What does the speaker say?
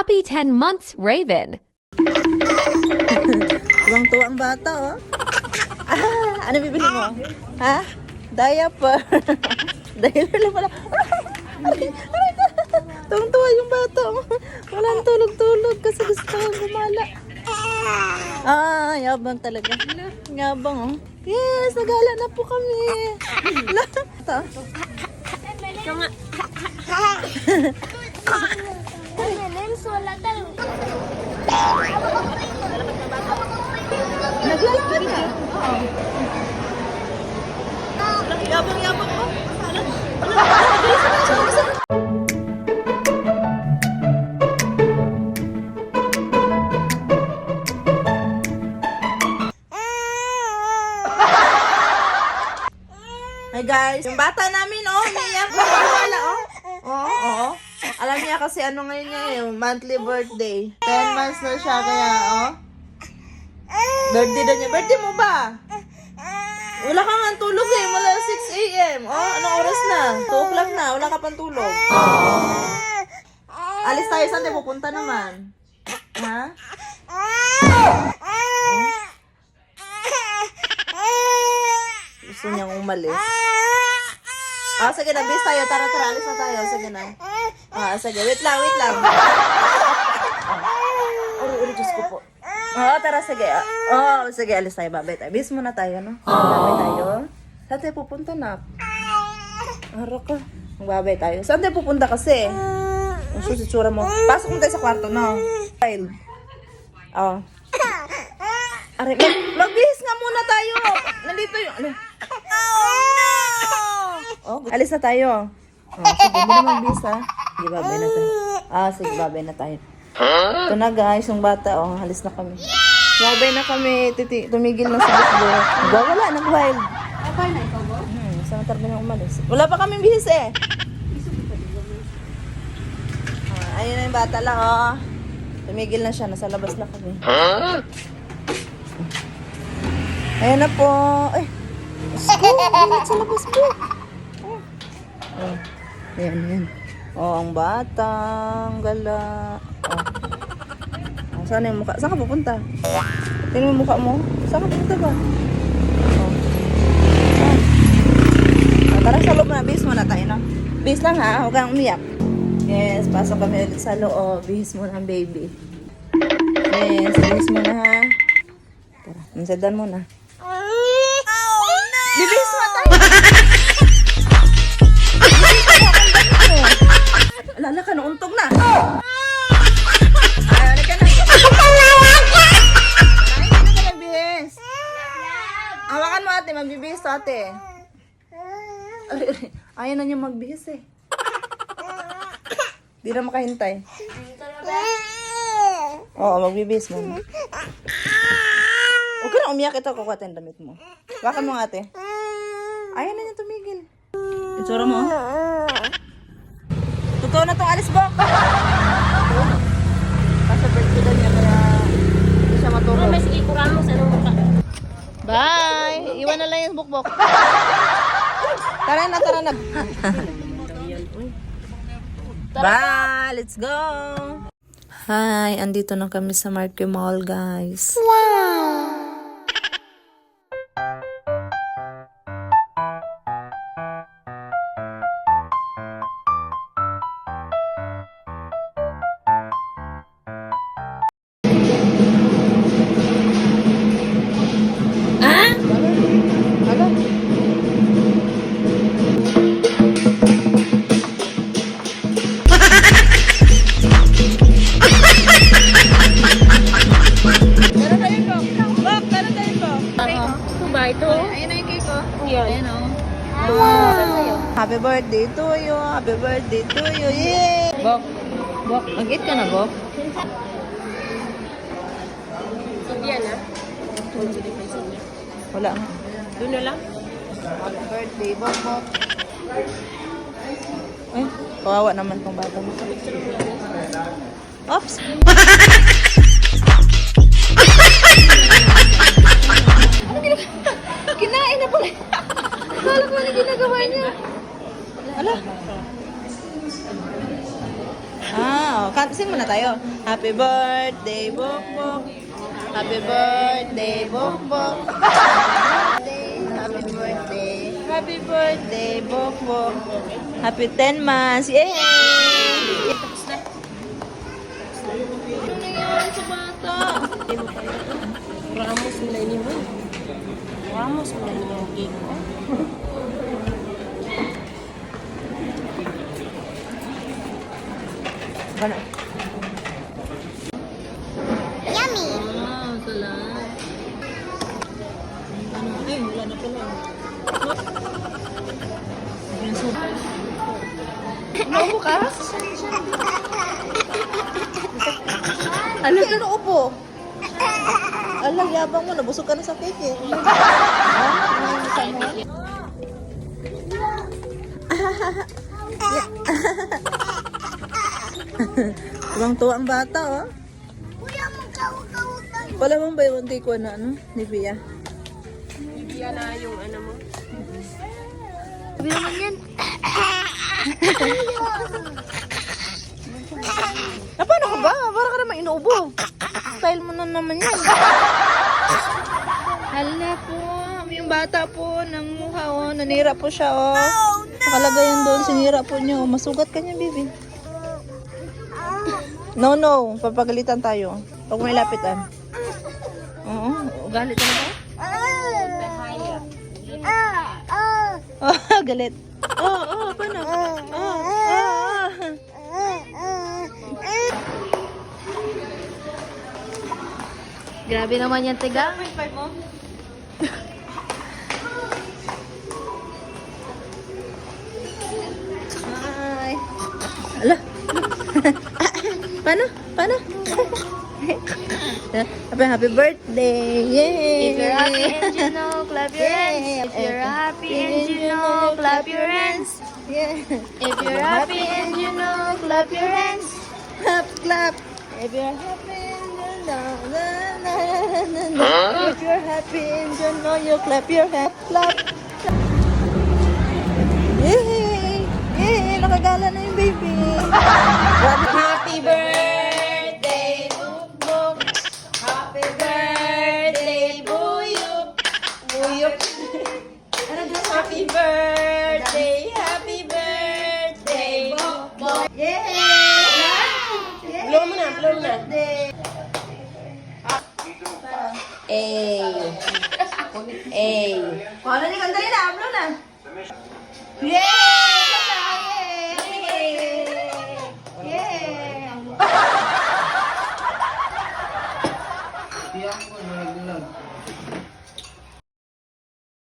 Happy 10 months, Raven. Tuwang-tuwa ang bata, oh. Ano bibili mo? Ha? Diaper. Diaper lang pala. Tuwang-tuwa yung bata, oh. Walang tulog-tulog kasi gusto ko gumala. Yabang talaga. Yabang, oh. Yes, nagala na po kami. Ito. Naglalakad na. Yabang-yabang ko. Hi guys, yung bata namin, umiyak. Wala, oo. Alam niya kasi ano ngayon niya, yung monthly birthday. 10 months na siya, kaya, birthday daw niya. Birthday mo ba? Wala ka nga tulog eh, mula 6 a.m. Anong oras na? 2 o'clock na, wala ka pang tulog. Alis tayo, saan tayo pupunta naman? Ha? Gusto niyang umalis. Sige na, bis tayo. Tara, alis na tayo. Sige na. Sige, wait lang. Uri, Diyos ko po. Tara, sige. Sige, alis tayo. Babay tayo. Bis muna tayo, no? Babay tayo. Saan tayo pupunta, nak? Ara ka. Babay tayo. Saan tayo pupunta kasi? Ang susitsura mo. Pasok mo tayo sa kwarto, no? File. Aray, magbihis nga muna tayo. Nandito yung... alis na tayo. Sige, hindi na magbihis, ha? Sige, babay na tayo. Sige, babay na tayo. Ito na, guys, yung bata, alis na kami. Babay na kami. Tumigil na sa bukbo. Wala, nag-wild. Okay na ikaw ba? Saan tarbi na umalis? Wala pa kaming bihis, eh. Ayun na yung bata lang, Tumigil na siya. Nasa labas na kami. Ayan na po. Ay, Sko, bilit sa labas po. Ayan. Ang bata, ang gala. Saan yung mukha? Saan ka pupunta? Tingnan mo yung mukha mo. Saan ka pupunta ba? Tara sa loob na. Bihis muna tayo, no? Bihis lang, ha? Huwag kang umiyak. Yes, pasok kami ulit sa loob. Bihis muna ang baby. Yes, bihis muna, ha? Tara, nansadan muna. Bibihis mo tayo! Alala ka, nauntog na. Ayaw na ka na. Ayaw na ka magbihis. Hawakan mo, ate. Magbibihis to, ate. Ayaw na niya magbihis, eh. Di na makahintay. Oo, magbibihis mo. Huwag ka na umiyak. Ito, kukuha tayong damit mo. Hawakan mo, ate. Ayaw na niya tumigil. Itsura mo, Totoo na itong alis, Bok. Kasi birthday niya, kaya hindi siya matulog. May sige, kurang mo sa mukha. Bye! Iwan na lang yung bukbok. Tara na. Bye! Let's go! Hi! Andito na kami sa Marquee Mall, guys. Wow! Happy birthday to you. Happy birthday to you. Yay! Bok. Mag-eat ka na, Bok. Sophia na? Wala nga. Doon na lang? Happy birthday, Bok. Ay, kawawa naman tong bata mo. Oops! Kinain na pala. Akala ko ano ginagawa niya. Ala. Sing muna tayo. Happy birthday, Bokbok. Happy birthday, Bokbok. Happy birthday. Happy birthday, Bokbok. Happy 10 months. Yay! Ano nangyari sa bata? Ramos mo na ini mo. Ramos mo na ini yung cake mo. Ano? Wow, salamat. Ay, wala na pala. Ano ka? Alam na upo. Alam, yabang mo. Nabusog ka na sa cake eh. Tuwang-tuwa ang bata, oh. Wala mong ba yung ko na, ano? Ni Pia? Bibigyan na yung ano mo. Sabi naman yan. Paano ka ba? Para ka naman inuubo. Style mo na naman yan. Hala po. Yung bata po ng mukha, oh. Nanira po siya, oh. Nakalagay yan doon. Sinira po niya, oh. Masugat ka niya, baby. No, no. Papagalitan tayo. Huwag mo ilapitan. Oo. Galit ka na ba? Oh, galit. Oh, paano? Grabe naman yan, tiga. Hi. Ala. Paano? Paano? Happy birthday! Yay! If you're happy and you know, clap your hands. If you're happy and you know, clap your hands. Yeah. If you're happy and you know, clap your hands. Clap, clap. If you're happy and you know, na, na, na, na. If you're happy and you know, you clap your hands. Clap. Yay! Yay! Nakagala na yung baby. Happy birthday, Bukbok. Happy birthday, Buyok. Buyok. Ano doon? Happy birthday, happy birthday, Bukbok. Yay! Blow mo na, blow mo na. Ay. Ay. Kung ano ni kandali na, ablo na. Yay! Yay! Yay!